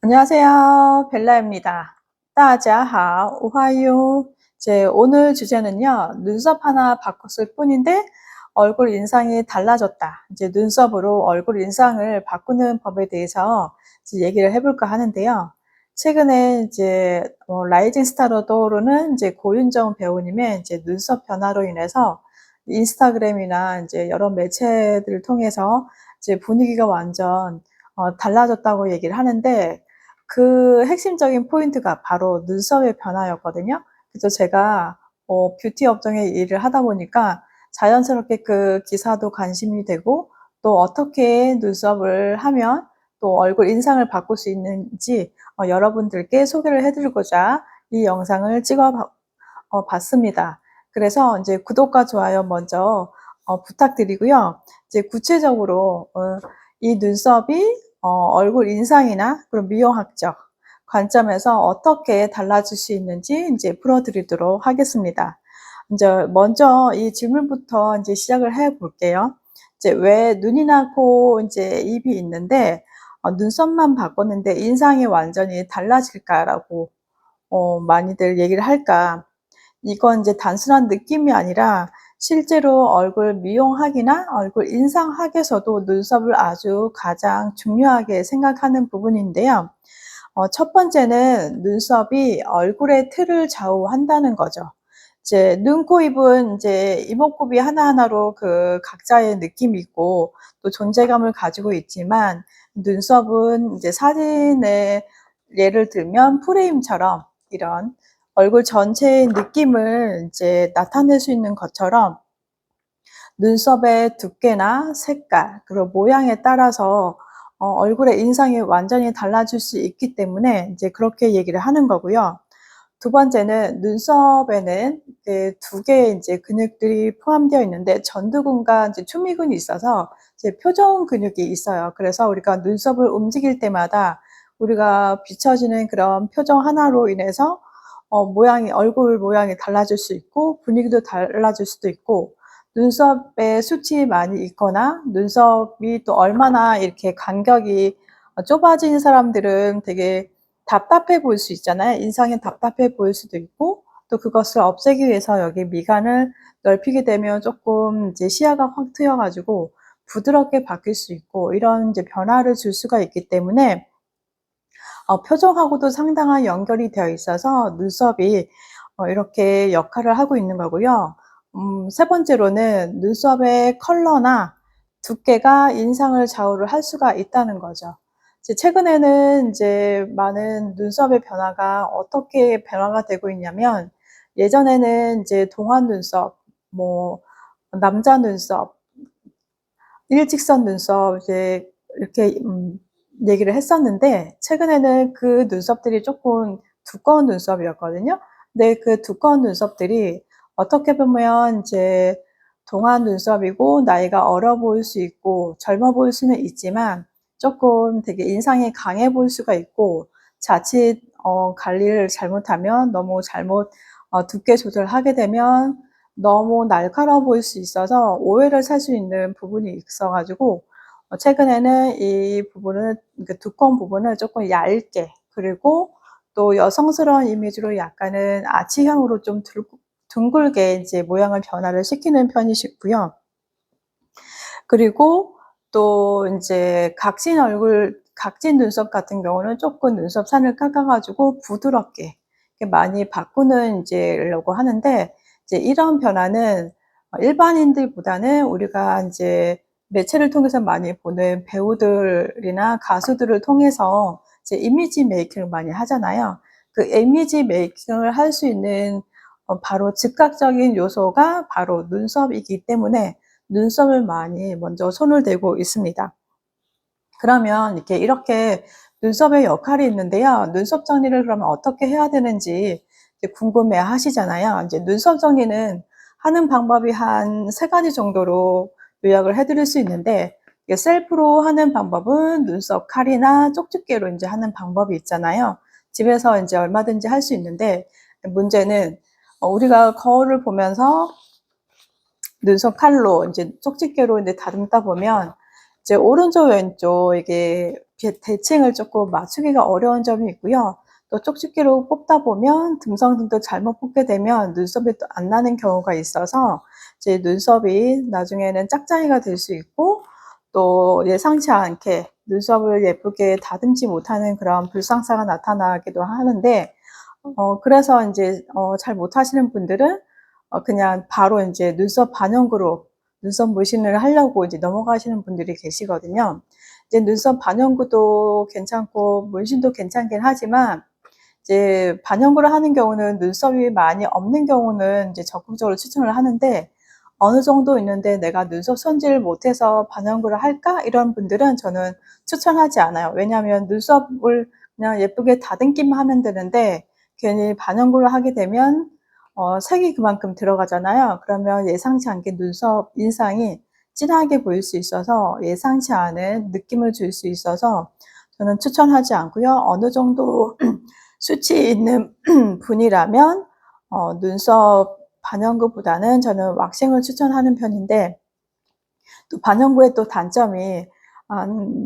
안녕하세요. 벨라입니다. 大家好, 제 오늘 주제는요, 눈썹 하나 바꿨을 뿐인데 얼굴 인상이 달라졌다. 이제 눈썹으로 얼굴 인상을 바꾸는 법에 대해서 이제 얘기를 해볼까 하는데요. 최근에 이제 라이징 스타로 떠오르는 이제 고윤정 배우님의 이제 눈썹 변화로 인해서 인스타그램이나 이제 여러 매체들을 통해서 이제 분위기가 완전 달라졌다고 얘기를 하는데, 그 핵심적인 포인트가 바로 눈썹의 변화였거든요. 그래서 제가 뷰티 업종에 일을 하다 보니까 자연스럽게 그 기사도 관심이 되고, 또 어떻게 눈썹을 하면 또 얼굴 인상을 바꿀 수 있는지 여러분들께 소개를 해드리고자 이 영상을 봤습니다. 그래서 이제 구독과 좋아요 먼저 부탁드리고요. 이제 구체적으로 이 눈썹이 얼굴 인상이나 그런 미용학적 관점에서 어떻게 달라질 수 있는지 이제 풀어드리도록 하겠습니다. 이제 먼저 이 질문부터 이제 시작을 해 볼게요. 이제 왜 눈이나 코, 이제 입이 있는데 눈썹만 바꿨는데 인상이 완전히 달라질까라고 많이들 얘기를 할까? 이건 이제 단순한 느낌이 아니라 실제로 얼굴 미용학이나 얼굴 인상학에서도 눈썹을 아주 가장 중요하게 생각하는 부분인데요. 첫 번째는 눈썹이 얼굴의 틀을 좌우한다는 거죠. 이제 눈, 코, 입은 이제 이목구비 하나하나로 그 각자의 느낌이 있고 또 존재감을 가지고 있지만, 눈썹은 이제 사진에 예를 들면 프레임처럼 이런 얼굴 전체의 느낌을 이제 나타낼 수 있는 것처럼 눈썹의 두께나 색깔 그리고 모양에 따라서 얼굴의 인상이 완전히 달라질 수 있기 때문에 이제 그렇게 얘기를 하는 거고요. 두 번째는 눈썹에는 두 개의 이제 근육들이 포함되어 있는데, 전두근과 이제 추미근이 있어서 이제 표정 근육이 있어요. 그래서 우리가 눈썹을 움직일 때마다 우리가 비춰지는 그런 표정 하나로 인해서 얼굴 모양이 달라질 수 있고 분위기도 달라질 수도 있고, 눈썹에 숱이 많이 있거나 눈썹이 또 얼마나 이렇게 간격이 좁아진 사람들은 되게 답답해 보일 수 있잖아요. 인상이 답답해 보일 수도 있고, 또 그것을 없애기 위해서 여기 미간을 넓히게 되면 조금 이제 시야가 확 트여 가지고 부드럽게 바뀔 수 있고, 이런 이제 변화를 줄 수가 있기 때문에 표정하고도 상당한 연결이 되어 있어서 눈썹이 이렇게 역할을 하고 있는 거고요. 세 번째로는 눈썹의 컬러나 두께가 인상을 좌우를 할 수가 있다는 거죠. 이제 최근에는 이제 많은 눈썹의 변화가 어떻게 변화가 되고 있냐면, 예전에는 이제 동안 눈썹, 뭐 남자 눈썹, 일직선 눈썹 이제 이렇게 얘기를 했었는데, 최근에는 그 눈썹들이 조금 두꺼운 눈썹이었거든요. 근데 그 두꺼운 눈썹들이 어떻게 보면 이제 동안 눈썹이고 나이가 어려 보일 수 있고 젊어 보일 수는 있지만 조금 되게 인상이 강해 보일 수가 있고, 자칫 관리를 잘못하면 너무 잘못 두께 조절하게 되면 너무 날카로워 보일 수 있어서 오해를 살 수 있는 부분이 있어 가지고 최근에는 이 부분을, 그 두꺼운 부분을 조금 얇게, 그리고 또 여성스러운 이미지로 약간은 아치형으로 좀 둥글게 이제 모양을 변화를 시키는 편이시고요. 그리고 또 이제 각진 눈썹 같은 경우는 조금 눈썹 산을 깎아 가지고 부드럽게 이렇게 많이 바꾸는 이제려고 하는데, 이제 이런 변화는 일반인들보다는 우리가 이제 매체를 통해서 많이 보는 배우들이나 가수들을 통해서 이제 이미지 메이킹을 많이 하잖아요. 그 이미지 메이킹을 할 수 있는 바로 즉각적인 요소가 바로 눈썹이기 때문에 눈썹을 많이 먼저 손을 대고 있습니다. 그러면 이렇게 눈썹의 역할이 있는데요. 눈썹 정리를 그러면 어떻게 해야 되는지 이제 궁금해 하시잖아요. 이제 눈썹 정리는 하는 방법이 한 3가지 정도로 요약을 해 드릴 수 있는데, 이게 셀프로 하는 방법은 눈썹 칼이나 쪽집게로 이제 하는 방법이 있잖아요. 집에서 이제 얼마든지 할 수 있는데, 문제는 우리가 거울을 보면서 눈썹 칼로 이제 쪽집게로 이제 다듬다 보면 이제 오른쪽 왼쪽 이게 대칭을 조금 맞추기가 어려운 점이 있고요. 또 쪽집게로 뽑다 보면 듬성듬도 잘못 뽑게 되면 눈썹이 또 안 나는 경우가 있어서 이제 눈썹이 나중에는 짝짝이가 될 수 있고, 또 예상치 않게 눈썹을 예쁘게 다듬지 못하는 그런 불상사가 나타나기도 하는데, 그래서 인제 잘 못하시는 분들은 그냥 바로 인제 눈썹 반영구로 눈썹 문신을 하려고 이제 넘어가시는 분들이 계시거든요. 이제 눈썹 반영구도 괜찮고 문신도 괜찮긴 하지만, 이제 반영구를 하는 경우는 눈썹이 많이 없는 경우는 이제 적극적으로 추천을 하는데, 어느 정도 있는데 '내가 눈썹 손질을 못해서 반영구를 할까?' 이런 분들은 저는 추천하지 않아요. 왜냐하면 눈썹을 그냥 예쁘게 다듬기만 하면 되는데, 괜히 반영구를 하게 되면 색이 그만큼 들어가잖아요. 그러면 예상치 않게 눈썹 인상이 진하게 보일 수 있어서 예상치 않은 느낌을 줄 수 있어서 저는 추천하지 않고요. 어느 정도 수치 있는 분이라면 눈썹 반영구보다는 저는 왁싱을 추천하는 편인데, 또 반영구의 또 단점이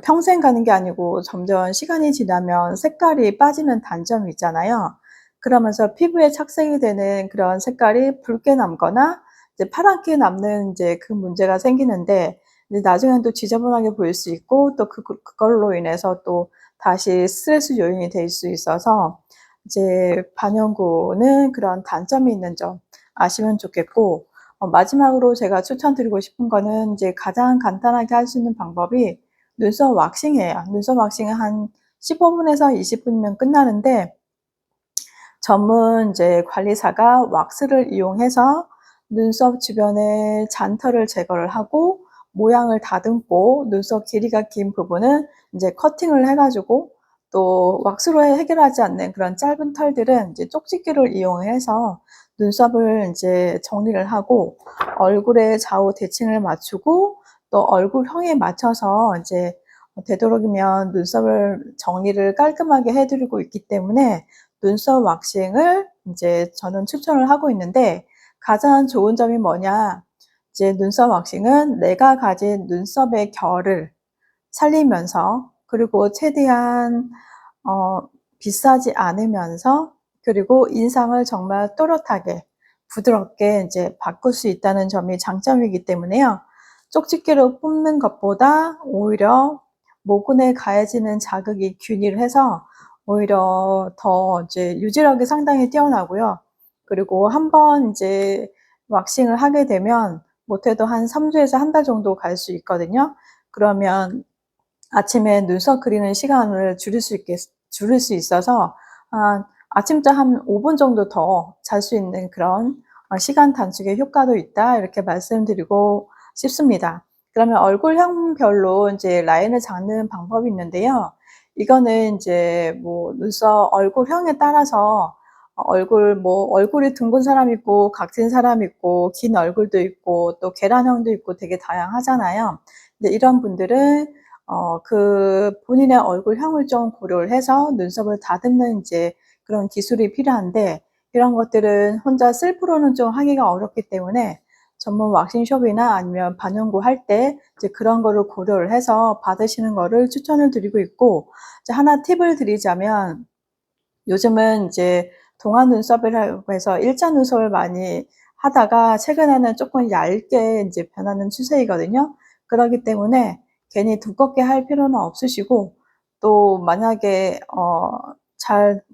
평생 가는 게 아니고 점점 시간이 지나면 색깔이 빠지는 단점이 있잖아요. 그러면서 피부에 착색이 되는 그런 색깔이 붉게 남거나 이제 파랗게 남는 이제 그 문제가 생기는데, 이제 나중에는 또 지저분하게 보일 수 있고, 또 그걸로 인해서 또 다시 스트레스 요인이 될 수 있어서 이제 반영구는 그런 단점이 있는 점 아시면 좋겠고, 마지막으로 제가 추천드리고 싶은 거는 이제 가장 간단하게 할 수 있는 방법이 눈썹 왁싱이에요. 눈썹 왁싱은 한 15 분에서 20 분이면 끝나는데, 전문 이제 관리사가 왁스를 이용해서 눈썹 주변에 잔털을 제거를 하고 모양을 다듬고, 눈썹 길이가 긴 부분은 이제 커팅을 해 가지고, 또 왁스로 해결하지 않는 그런 짧은 털들은 이제 쪽집게를 이용해서 눈썹을 인제 정리를 하고, 얼굴의 좌우 대칭을 맞추고, 또 얼굴형에 맞춰서 인제 되도록이면 눈썹을 정리를 깔끔하게 해 드리고 있기 때문에 눈썹 왁싱을 인제 저는 추천을 하고 있는데, 가장 좋은 점이 뭐냐, 이제 눈썹 왁싱은 내가 가진 눈썹의 결을 살리면서, 그리고 최대한 어 비싸지 않으면서, 그리고 인상을 정말 또렷하게 부드럽게 인제 바꿀 수 있다는 점이 장점이기 때문에요. 쪽집게로 뽑는 것보다 오히려 모근에 가해지는 자극이 균일을 해서 오히려 더 이제 유지력이 상당히 뛰어나고요. 그리고 한번 인제 왁싱을 하게 되면 못해도 한 3 주에서 1달 정도 갈 수 있거든요. 그러면 아침에 눈썹 그리는 시간을 줄일 수 있어서 아침잠 한 5분 정도 더 잘 수 있는 그런 시간 단축의 효과도 있다, 이렇게 말씀드리고 싶습니다. 그러면 얼굴형별로 인제 라인을 잡는 방법이 있는데요. 이거는 인제 뭐 눈썹 얼굴형에 따라서 얼굴이 둥근 사람이 있고 각진 사람이 있고 긴 얼굴도 있고 또 계란형도 있고 되게 다양하잖아요. 근데 이런 분들은 그 본인의 얼굴형을 좀 고려를 해서 눈썹을 다듬는 인제 그런 기술이 필요한데, 이런 것들은 혼자 셀프로는 좀 하기가 어렵기 때문에 전문 왁싱숍이나 아니면 반영구 할 때 이제 그런 거를 고려를 해서 받으시는 거를 추천을 드리고 있고, 이제 하나 팁을 드리자면, 요즘은 이제 동안 눈썹이라고 해서 일자 눈썹을 많이 하다가 최근에는 쪼끔 얇게 인제 변하는 추세이거든요. 그러기 때문에 괜히 두껍게 할 필요는 없으시고, 또 만약에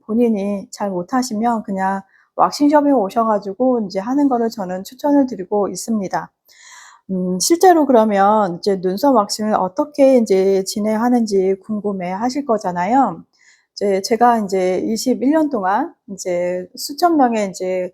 본인이 잘 못하시면 그냥 왁싱숍에 오셔 가지고 인제 하는 거를 저는 추천을 드리고 있습니다. 실제로 그러면 이제 눈썹 왁싱을 어떻게 인제 진행하는지 궁금해하실 거잖아요. 이제 제가 인제 21년 동안 인제 수천 명의 인제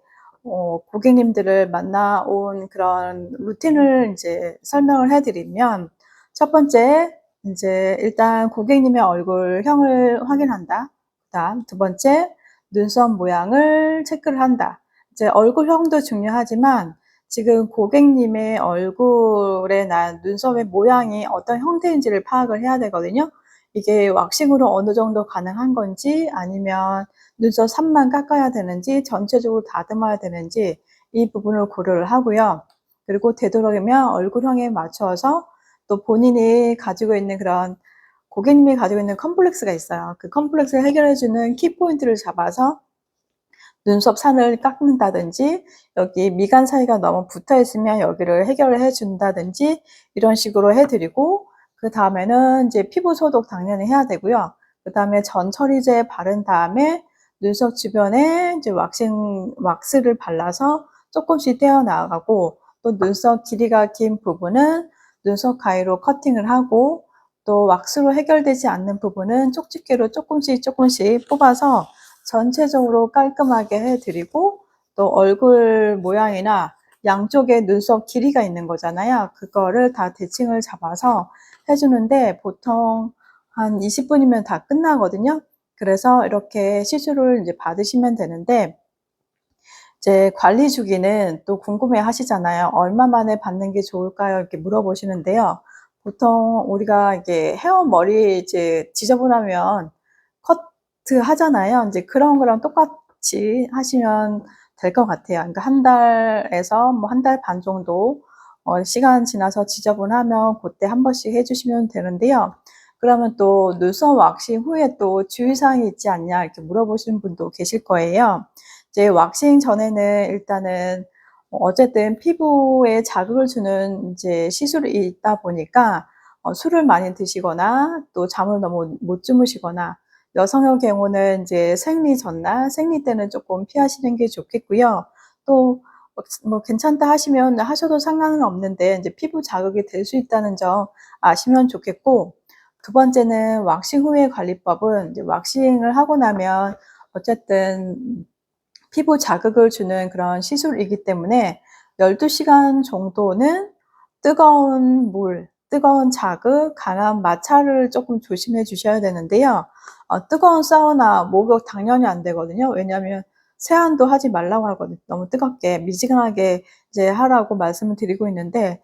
고객님들을 만나 온 그런 루틴을 인제 설명을 해 드리면, 첫 번째 인제 일단 고객님의 얼굴형을 확인한다. 그다음 두 번째, 눈썹 모양을 체크를 한다. 이제 얼굴형도 중요하지만 지금 고객님의 얼굴에 난 눈썹의 모양이 어떤 형태인지를 파악을 해야 되거든요. 이게 왁싱으로 어느 정도 가능한 건지, 아니면 눈썹 삽만 깎아야 되는지, 전체적으로 다듬어야 되는지, 이 부분을 고려를 하고요. 그리고 되도록이면 얼굴형에 맞춰서 또 본인이 가지고 있는 그런 고객님이 가지고 있는 컴플렉스가 있어요. 그 컴플렉스를 해결해 주는 키포인트를 잡아서 눈썹 산을 깎는다든지, 여기 미간 사이가 너무 붙어 있으면 여기를 해결을 해 준다든지, 이런 식으로 해 드리고, 그다음에는 이제 피부 소독 당연히 해야 되고요. 그다음에 전 처리제 바른 다음에 눈썹 주변에 이제 왁스를 발라서 조금씩 떼어 나가고, 또 눈썹 길이가 긴 부분은 눈썹 가위로 커팅을 하고, 또 왁스로 해결되지 않는 부분은 쪽집게로 조금씩 뽑아서 전체적으로 깔끔하게 해 드리고, 또 얼굴 모양이나 양쪽에 눈썹 길이가 있는 거잖아요. 그거를 다 대칭을 잡아서 해 주는데 보통 한 20분이면 다 끝나거든요. 그래서 이렇게 시술을 이제 받으시면 되는데, 이제 관리 주기는 또 궁금해 하시잖아요. 얼마 만에 받는 게 좋을까요? 이렇게 물어보시는데요. 보통 우리가 이게 헤어 머리 이제 지저분하면 커트 하잖아요. 이제 그런 거랑 똑같이 하시면 될 것 같아요. 그러니까 한 달에서 뭐 한 달 반 정도 시간 지나서 지저분하면 그때 한 번씩 해 주시면 되는데요. 그러면 또 눈썹 왁싱 후에 또 주의사항이 있지 않냐 이렇게 물어보시는 분도 계실 거예요. 이제 왁싱 전에는 일단은 어쨌든 피부에 자극을 주는 이제 시술이 있다 보니까 술을 많이 드시거나 또 잠을 너무 못 주무시거나, 여성의 경우는 이제 생리 전날, 생리 때는 조금 피하시는 게 좋겠고요. 또 뭐 괜찮다 하시면 하셔도 상관은 없는데 이제 피부 자극이 될 수 있다는 점 아시면 좋겠고, 두 번째는 왁싱 후의 관리법은 이제 왁싱을 하고 나면 어쨌든 피부 자극을 주는 그런 시술이기 때문에 12시간 정도는 뜨거운 물, 뜨거운 자극, 강한 마찰을 조금 조심해 주셔야 되는데요. 뜨거운 사우나, 목욕 당연히 안 되거든요. 왜냐하면 세안도 하지 말라고 하거든요. 너무 뜨겁게 미지근하게 이제 하라고 말씀을 드리고 있는데,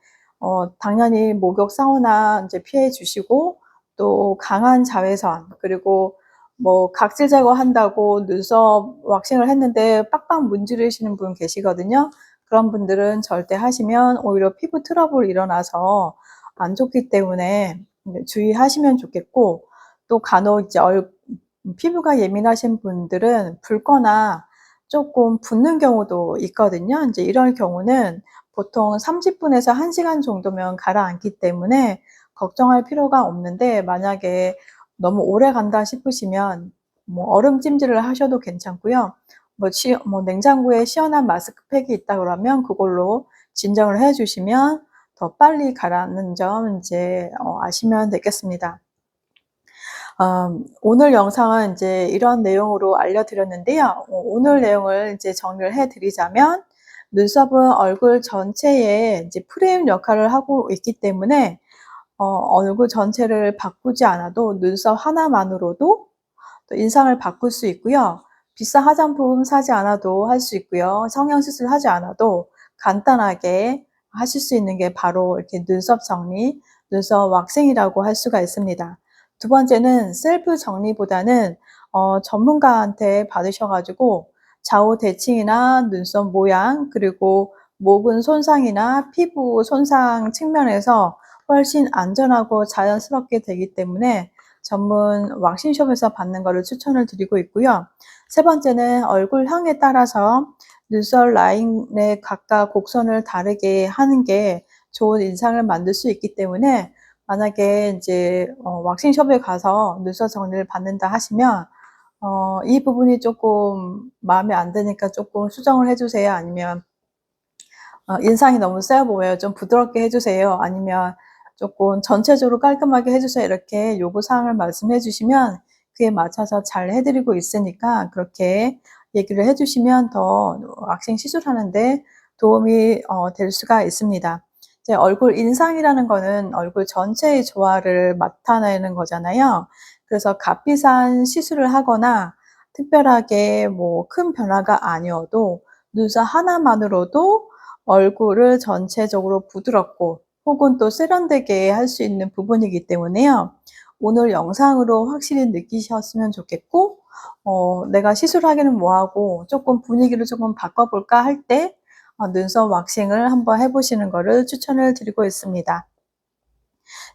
당연히 목욕, 사우나 이제 피해 주시고, 또 강한 자외선, 그리고 뭐 각질 제거한다고 눈썹 왁싱을 했는데 빡빡 문지르시는 분 계시거든요. 그런 분들은 절대 하시면 오히려 피부 트러블이 일어나서 안 좋기 때문에 주의하시면 좋겠고, 또 간혹 이제 피부가 예민하신 분들은 붉거나 조금 붓는 경우도 있거든요. 이제 이런 경우는 보통 30분에서 1시간 정도면 가라앉기 때문에 걱정할 필요가 없는데, 만약에 너무 오래 간다 싶으시면 뭐 얼음 찜질을 하셔도 괜찮고요. 뭐 냉장고에 시원한 마스크팩이 있다 그러면 그걸로 진정을 해 주시면 더 빨리 가라앉는 점 이제 아시면 되겠습니다. 오늘 영상은 이제 이런 내용으로 알려드렸는데요. 오늘 내용을 이제 정리를 해 드리자면, 눈썹은 얼굴 전체에 이제 프레임 역할을 하고 있기 때문에 얼굴 전체를 바꾸지 않아도 눈썹 하나만으로도 또 인상을 바꿀 수 있고요. 비싼 화장품 사지 않아도 할 수 있고요. 성형수술 하지 않아도 간단하게 하실 수 있는 게 바로 이렇게 눈썹 정리, 눈썹 왁싱이라고 할 수가 있습니다. 두 번째는 셀프 정리보다는 전문가한테 받으셔 가지고 좌우 대칭이나 눈썹 모양, 그리고 모근 손상이나 피부 손상 측면에서 훨씬 안전하고 자연스럽게 되기 때문에 전문 왁싱숍에서 받는 거를 추천을 드리고 있고요. 세 번째는 얼굴형에 따라서 눈썹 라인의 각각 곡선을 다르게 하는 게 좋은 인상을 만들 수 있기 때문에, 만약에 이제 왁싱숍에 가서 눈썹 정리를 받는다 하시면 이 부분이 조금 마음에 안 드니까 조금 수정을 해 주세요. 아니면 인상이 너무 세어 보여요. 좀 부드럽게 해 주세요. 아니면 조금 전체적으로 깔끔하게 해 주세요. 이렇게 요구 사항을 말씀해 주시면 그에 맞춰서 잘 해 드리고 있으니까, 그렇게 얘기를 해 주시면 더 왁싱 시술하는데 도움이 될 수가 있습니다. 이제 얼굴 인상이라는 거는 얼굴 전체의 조화를 나타내는 거잖아요. 그래서 값비싼 시술을 하거나 특별하게 뭐 큰 변화가 아니어도 눈썹 하나만으로도 얼굴을 전체적으로 부드럽고 혹은 또 세련되게 할 수 있는 부분이기 때문에요. 오늘 영상으로 확실히 느끼셨으면 좋겠고, 내가 시술하기는 뭐하고 조금 분위기를 조금 바꿔볼까 할 때 눈썹 왁싱을 한번 해보시는 것을 추천을 드리고 있습니다.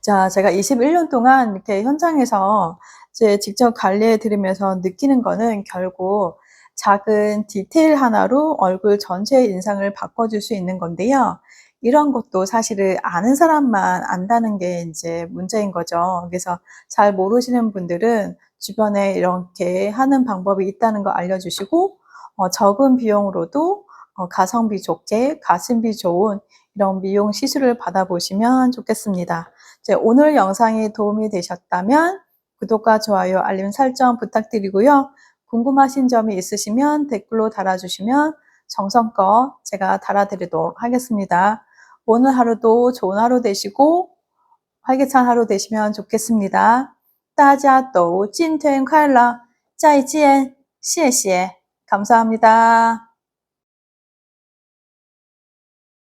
자, 제가 21년 동안 이렇게 현장에서 이제 직접 관리해 드리면서 느끼는 거는 결국 작은 디테일 하나로 얼굴 전체의 인상을 바꿔줄 수 있는 건데요. 이런 것도 사실은 아는 사람만 안다는 게 이제 문제인 거죠. 그래서 잘 모르시는 분들은 주변에 이렇게 하는 방법이 있다는 거 알려주시고, 적은 비용으로도 가성비 좋게, 가심비 좋은 이런 미용 시술을 받아보시면 좋겠습니다. 오늘 영상이 도움이 되셨다면 구독과 좋아요, 알림 설정 부탁드리고요. 궁금하신 점이 있으시면 댓글로 달아주시면 정성껏 제가 달아드리도록 하겠습니다. 오늘 하루도 좋은 하루 되시고 활기찬 하루 되시면 좋겠습니다. 大家都今天快乐，再见，谢谢，감사합니다.